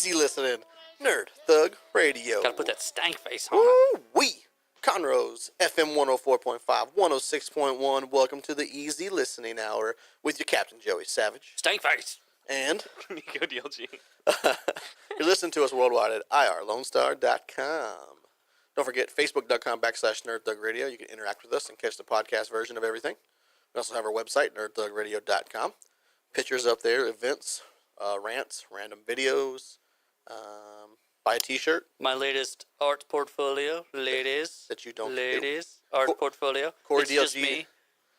easy listening, Nerd Thug Radio. Gotta put that stank face on it. Woo-wee! Conroe's FM 104.5, 106.1. Welcome to the Easy Listening Hour with your Captain Joey Savage. Stank face. And Nico DLG. you're listening to us worldwide at irlonestar.com. Don't forget, facebook.com/NerdThugRadio. You can interact with us and catch the podcast version of everything. We also have our website, nerdthugradio.com. Pictures up there, events, rants, random videos. Buy a t-shirt. My latest art portfolio, ladies. That you don't Ladies, art portfolio. Corey it's DLG. just me.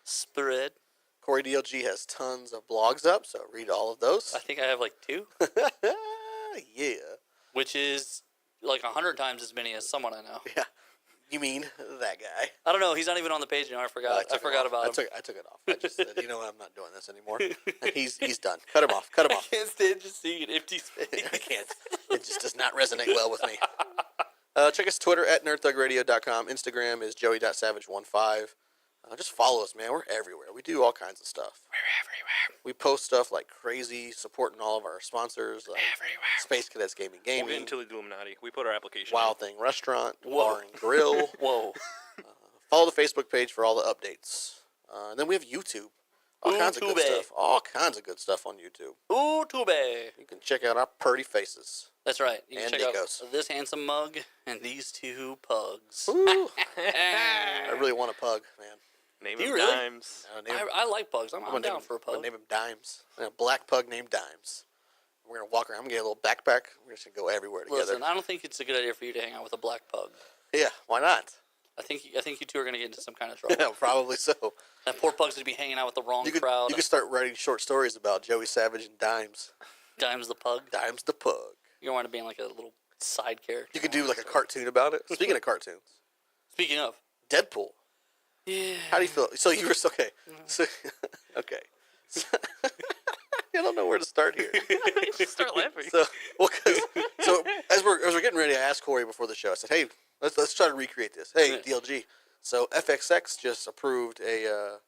Spread. Corey DLG has tons of blogs up, so read all of those. I think I have like 2. Yeah. Which is like 100 times as many as someone I know. Yeah. You mean that guy? I don't know. He's not even on the page anymore. I forgot. I forgot about him. I took it off. I just said, you know what? I'm not doing this anymore. And he's done. Cut him off. Cut him off. I can't stand just seeing an empty space. I can't. It just does not resonate well with me. Check us Twitter at nerdthugradio.com. Instagram is joey.savage15. Just follow us, man. We're everywhere. We do all kinds of stuff. We're everywhere. We post stuff like crazy, supporting all of our sponsors, like Everywhere. Space Cadets Gaming. We'll get into the Illuminati. We put our application Wild Thing Restaurant, Whoa. Bar and Grill. Whoa. Follow the Facebook page for all the updates. And then we have YouTube. All kinds of good YouTube. stuff. All kinds of good stuff on YouTube. Ooh, too bad. You can check out our pretty faces. That's right. You can And check Nico's. out this handsome mug and these 2 pugs. Ooh. I really want a pug, man. Name Do of you really? Dimes. I like pugs. I'm gonna down name for a I'm gonna pug. name him Dimes. A black pug named Dimes. We're gonna walk around. I'm gonna get a little backpack. We're just gonna go everywhere together. Listen, I don't think it's a good idea for you to hang out with a black pug. Yeah, why not? I think you 2 are going to get into some kind of trouble. Yeah, probably so. That poor pug's going to be hanging out with the wrong crowd. You could start writing short stories about Joey Savage and Dimes. Dimes the pug. Dimes the pug. You're going to be like a little side character. You could do like a cartoon about it. Speaking of cartoons, Speaking of. Deadpool. Yeah. How do you feel? So you were okay. So, okay. I don't know where to start here. Just start laughing. So as we're getting ready, I asked Corey before the show. I said, "Hey, let's try to recreate this." Hey, DLG. So FXX just approved a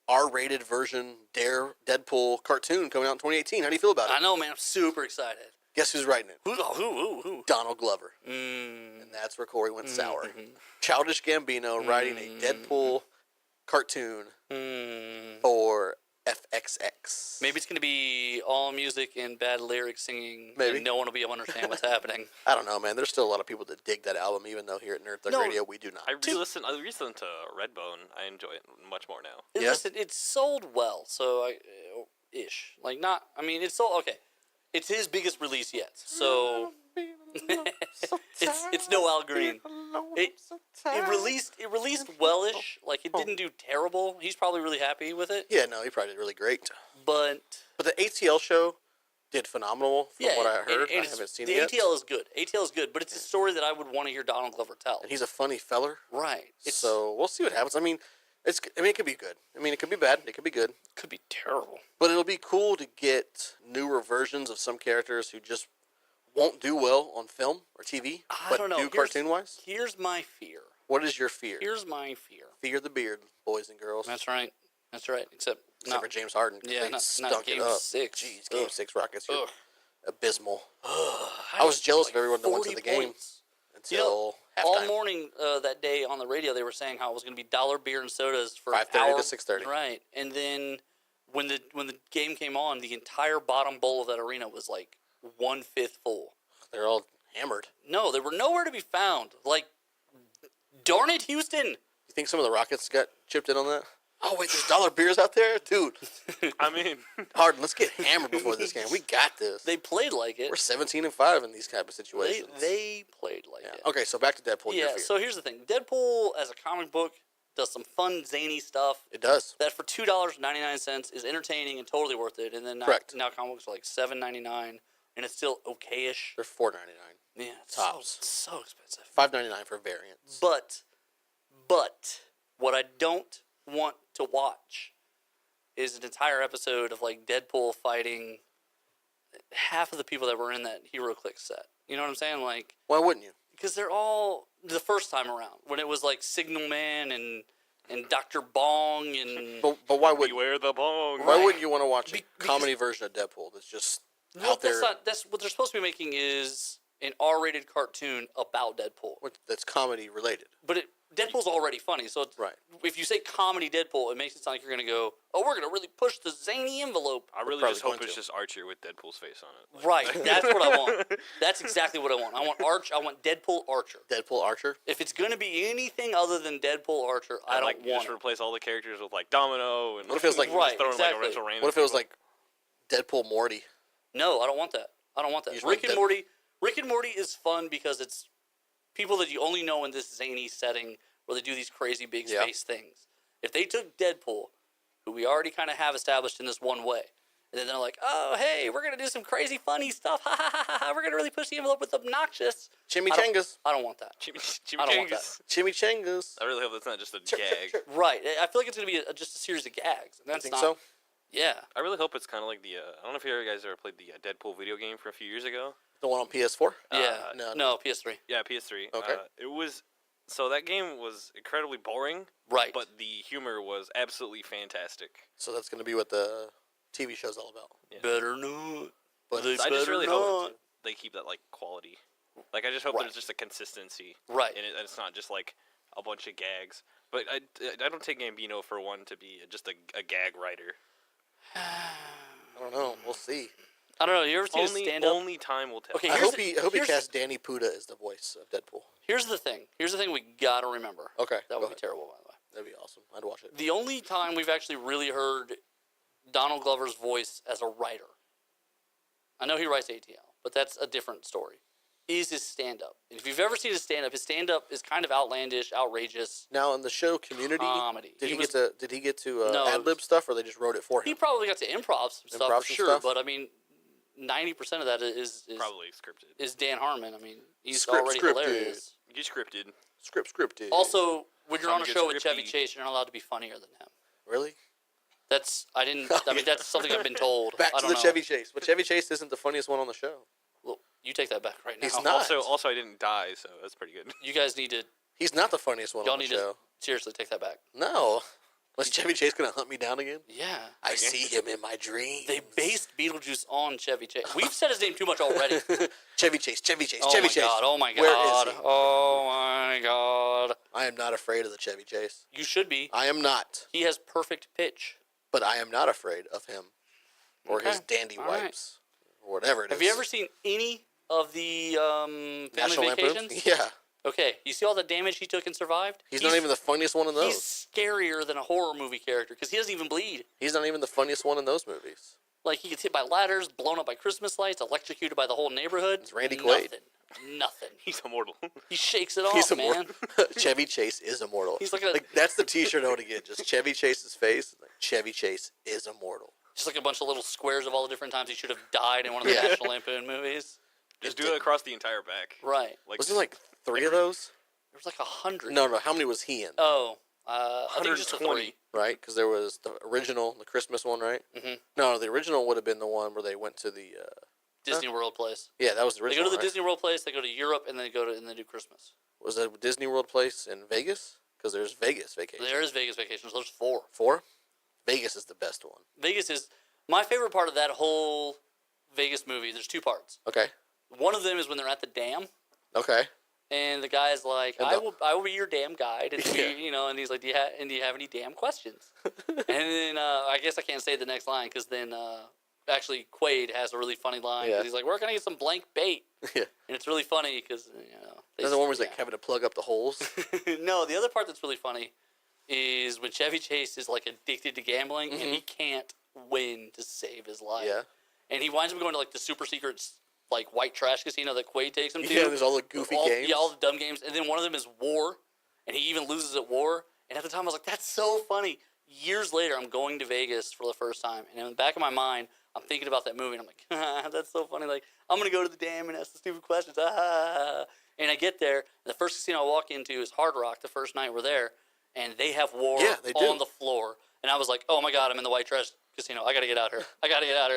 R-rated version Deadpool cartoon coming out in 2018. How do you feel about it? I know, man. I'm super excited. Guess who's writing it? Who? Donald Glover. Mm. And that's where Corey went sour. Childish Gambino writing a Deadpool cartoon for FXX. Maybe it's going to be all music and bad lyrics singing. Maybe. And no one will be able to understand what's happening. I don't know, man. There's still a lot of people that dig that album, even though here at Nerd Thug No. Radio we do not. I re-listened to Redbone. I enjoy it much more now. Yeah? Listen, it's sold well, so ish. Like not. I mean, it's sold okay. It's his biggest release yet, so it's no Al Green. It released wellish. Like it didn't do terrible. He's probably really happy with it. Yeah, no, he probably did really great. But the ATL show did phenomenal from what I heard. I haven't seen it yet. The ATL is good. ATL is good, but it's a story that I would want to hear Donald Glover tell. And he's a funny feller. Right. So we'll see what happens. I mean, it could be good. I mean, it could be bad. It could be good. Could be terrible. But it'll be cool to get newer versions of some characters who just won't do well on film or TV, I don't know. do cartoon-wise. Here's my fear. What is your fear? Here's my fear. Fear the beard, boys and girls. That's right. That's right. Except for James Harden. Yeah, They not stunk Game it up. 6. Jeez, Game 6 Rockets. You're Ugh. abysmal. I was jealous of everyone that went to the game until halftime. All morning that day on the radio, they were saying how it was going to be dollar beer and sodas for 5:30 an hour. to 6:30. Right, and then when the game came on, the entire bottom bowl of that arena was like 1/5 full. They're all hammered. No, they were nowhere to be found. Like, darn it, Houston! You think some of the Rockets got chipped in on that? Oh, wait, there's dollar beers out there? Dude. I mean, Harden, let's get hammered before this game. We got this. They played like it. We're 17-5 in these type of situations. They played like it. Okay, so back to Deadpool. Your Yeah, fear. so here's the thing. Deadpool, as a comic book, does some fun, zany stuff. It does. That for $2.99 is entertaining and totally worth it. And then Correct. now comic books are like $7.99, and it's still okay-ish. They're $4.99. Yeah, it's Tops. so expensive. $5.99 for variants. But what I don't want to watch is an entire episode of like Deadpool fighting half of the people that were in that Hero Click set. You know what I'm saying? Like, Why wouldn't you? because they're all the first time around when it was like Signal Man and Dr. Bong and But why wouldn't you? beware the bong. Why wouldn't you want to watch a Because- comedy version of Deadpool that's just No, out there. that's what they're supposed to be making is an R-rated cartoon about Deadpool. That's comedy related. But Deadpool's already funny, so Right. if you say comedy Deadpool, it makes it sound like you're going to go, oh, we're going to really push the zany envelope. I really probably just hope going it's to. just Archer with Deadpool's face on it. Like, Right, that's what I want. That's exactly what I want. I want Deadpool Archer. Deadpool Archer. If it's going to be anything other than Deadpool Archer, I don't like, want just it. replace all the characters with like Domino and What if it was like- just Right, throw in, like, exactly. a bunch of random What if it was people. like Deadpool Morty? No, I don't want that. I don't want that. You just Rick want and Morty. Rick and Morty is fun because it's people that you only know in this zany setting where they do these crazy big Yeah. space things. If they took Deadpool, who we already kind of have established in this one way, and then they're like, "Oh, hey, we're gonna do some crazy, funny stuff. Ha ha ha ha! ha. We're gonna really push the envelope with obnoxious." Chimichangas. I don't want that. I don't want that. Chimichangas. I really hope that's not just a gag. Right. I feel like it's gonna be just a series of gags, and You that's think not. so? Yeah. I really hope it's kind of like the. I don't know if you guys ever played the Deadpool video game from a few years ago. The one on PS4. Yeah. no. No, PS3. Yeah, PS3. Okay. It was. So that game was incredibly boring, Right. but the humor was absolutely fantastic. So that's going to be what the TV show's all about. Better not. But They I just better really not. hope they keep that like quality. Like I just hope Right. there's just a consistency. Right. And it's not just like a bunch of gags. But I don't take Gambino for one to be just a gag writer. I don't know. We'll see. I don't know. You ever seen a stand-up? Only time will tell. Okay, I here's hope he here's- casts Danny Puda as the voice of Deadpool. Here's the thing. Here's the thing we gotta remember. Okay, That go would be ahead. terrible, by the way. That'd be awesome. I'd watch it. The only time we've actually really heard Donald Glover's voice as a writer, I know he writes ATL, but that's a different story, is his stand-up. And if you've ever seen his stand-up is kind of outlandish, outrageous. Now in the show Community, Comedy. did He he was- get to No, ad lib stuff, or they just wrote it for He him? probably got to improv some stuff Improv for some sure, stuff? but I mean, 90% of that is Probably scripted. is Dan Harmon. I mean, he's Scripted. already hilarious. Get scripted. Scripted. Also, when you're on a Something show gets with Chevy scripty. Chase, you're not allowed to be funnier than him. Really? That's I mean that's something I've been told. Back I to don't the know. Chevy Chase, but Chevy Chase isn't the funniest one on the show. Well, you take that back right now. He's not. Also, I didn't die, so that's pretty good. You guys need to He's not the funniest one y'all on the need show. to seriously take that back. No. Was Chevy Chase gonna hunt me down again? Yeah. I see him in my dreams. They based Beetlejuice on Chevy Chase. We've said his name too much already. Chevy Chase, Chevy Chase, Oh Chevy my Chase. god! Oh my Where is god! he? Oh my god! I am not afraid of the Chevy Chase. You should be. I am not, He has perfect pitch. but I am not afraid of him or his Okay. dandy All right. wipes or whatever it is. Have you ever seen any of the Family National Vacations? Lampoons? Yeah. Okay, you see all the damage he took and survived? He's not even the funniest one in those. He's scarier than a horror movie character because he doesn't even bleed. He's not even the funniest one in those movies. Like, he gets hit by ladders, blown up by Christmas lights, electrocuted by the whole neighborhood. It's Randy Quaid. Nothing. He's immortal. He shakes it off, He's man. immortal. Chevy Chase is immortal. He's like a- that's the T-shirt I want to get. Just Chevy Chase's face. Like, Chevy Chase is immortal. Just like a bunch of little squares of all the different times he should have died in one of the Yeah. National Lampoon movies. Just do it across the entire back. Right. Like Was there like 3 of those? There was like 100. No. How many was he in? Oh, I think just the 120. 3. Right? Because there was the original, the Christmas one, right? Mhm. No, the original would have been the one where they went to the. Disney World place. Yeah, that was the They original. go to the right? Disney World place, they go to Europe, and then they do Christmas. Was that Disney World place in Vegas? Because there's Vegas Vacation. There is Vegas Vacations. There's 4. 4? Vegas is the best one. Vegas is my favorite part of that whole Vegas movie. There's 2 parts. Okay. One of them is when they're at the dam. Okay. And the guy's like, And I will be your damn guide, and Yeah. and he's like, do you have any damn questions? And then I guess I can't say the next line because then actually Quaid has a really funny line. 'Cause Yeah. He's like, where can I get some blank bait? Yeah. And it's really funny because There's the one where he's like having to plug up the holes. No, the other part that's really funny is when Chevy Chase is like addicted to gambling and he can't win to save his life. Yeah. And he winds up going to like the super secret like white trash casino that Quaid takes him to. Yeah, there's all the goofy games. Yeah, all the dumb games. And then one of them is War, and he even loses at War. And at the time, I was like, that's so funny. Years later, I'm going to Vegas for the first time. And in the back of my mind, I'm thinking about that movie. And I'm like, that's so funny. Like, I'm going to go to the dam and ask the stupid questions. Ah. And I get there. And the first casino I walk into is Hard Rock the first night we're there. And they have War they do. on the floor. And I was like, oh, my God, I'm in the white trash casino. I got to get out here.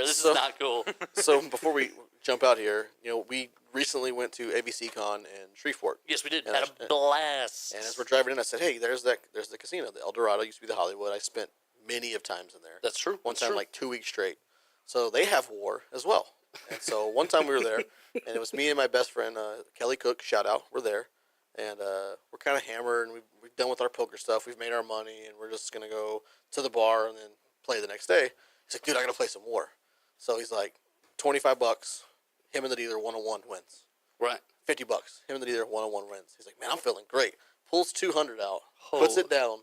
This is not cool. So before we jump out here, we recently went to ABC Con in Shreveport. Yes, we did. And Had a blast. And as we're driving in, I said, hey, there's the casino. The El Dorado used to be the Hollywood. I spent many of times in there. That's true. One That's time, true. like 2 weeks straight. So they have War as well. And so one time we were there, and it was me and my best friend, Kelly Cook, shout out, we're there. And we're kind of hammered, and we've done with our poker stuff. We've made our money, and we're just going to go to the bar and then play the next day. He's like, dude, I got to play some more. So he's like, $25, him and the dealer, 1-on-1 wins. Right. $50, him and the dealer, 1-on-1 wins. He's like, man, I'm feeling great. Pulls $200 out, puts it down.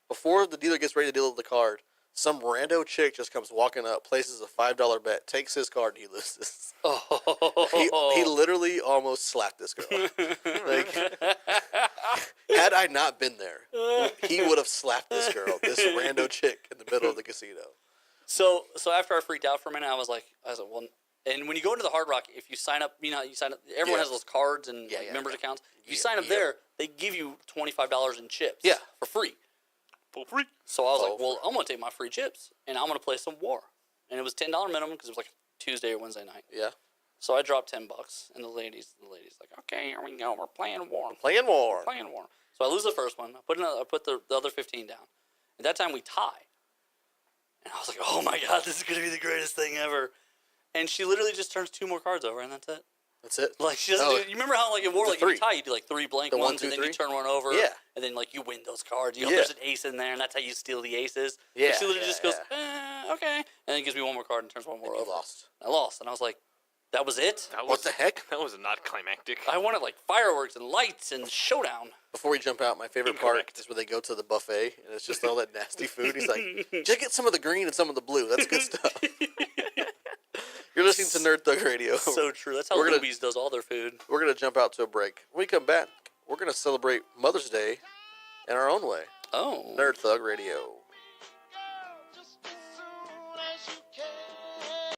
Before the dealer gets ready to deal the card, some rando chick just comes walking up, places a $5 bet, takes his card, and he loses. He literally almost slapped this girl. Like, had I not been there, he would have slapped this girl, this rando chick in the middle of the casino. So after I freaked out for a minute, I was like, well, and when you go into the Hard Rock, if you sign up, you sign up. Everyone has those cards and members accounts. If you sign up there, they give you $25 in chips. For free. For free. So I was like, well, I'm gonna take my free chips and I'm gonna play some war. And it was $10 minimum because it was like Tuesday or Wednesday night. Yeah. So I dropped $10, and the lady's like, okay, here we go, we're playing war. Playing war. So I lose the first one. I put the other 15 down. At that time we tie. And I was like, oh my god, this is gonna be the greatest thing ever. And she literally just turns 2 more cards over, and that's it. That's it. Like she doesn't. You remember how like in war, like if you tie, you do like 3 blank ones, 1, 2, and then 3? you turn one over, and then like you win those cards. You know, there's an ace in there, and that's how you steal the aces. But she literally just goes, okay, and then gives me 1 more card and turns 1 more over. Lost. I lost, and I was like, that was it. What the heck? That was not climactic. I wanted like fireworks and lights and showdown. Before we jump out, my favorite part is where they go to the buffet, and it's just all that nasty food. He's like, just get some of the green and some of the blue. That's good stuff. You're listening to Nerd Thug Radio. So true. That's how Luby's does all their food. We're going to jump out to a break. When we come back, we're going to celebrate Mother's Day in our own way. Oh. Nerd Thug Radio. Just as soon as you can.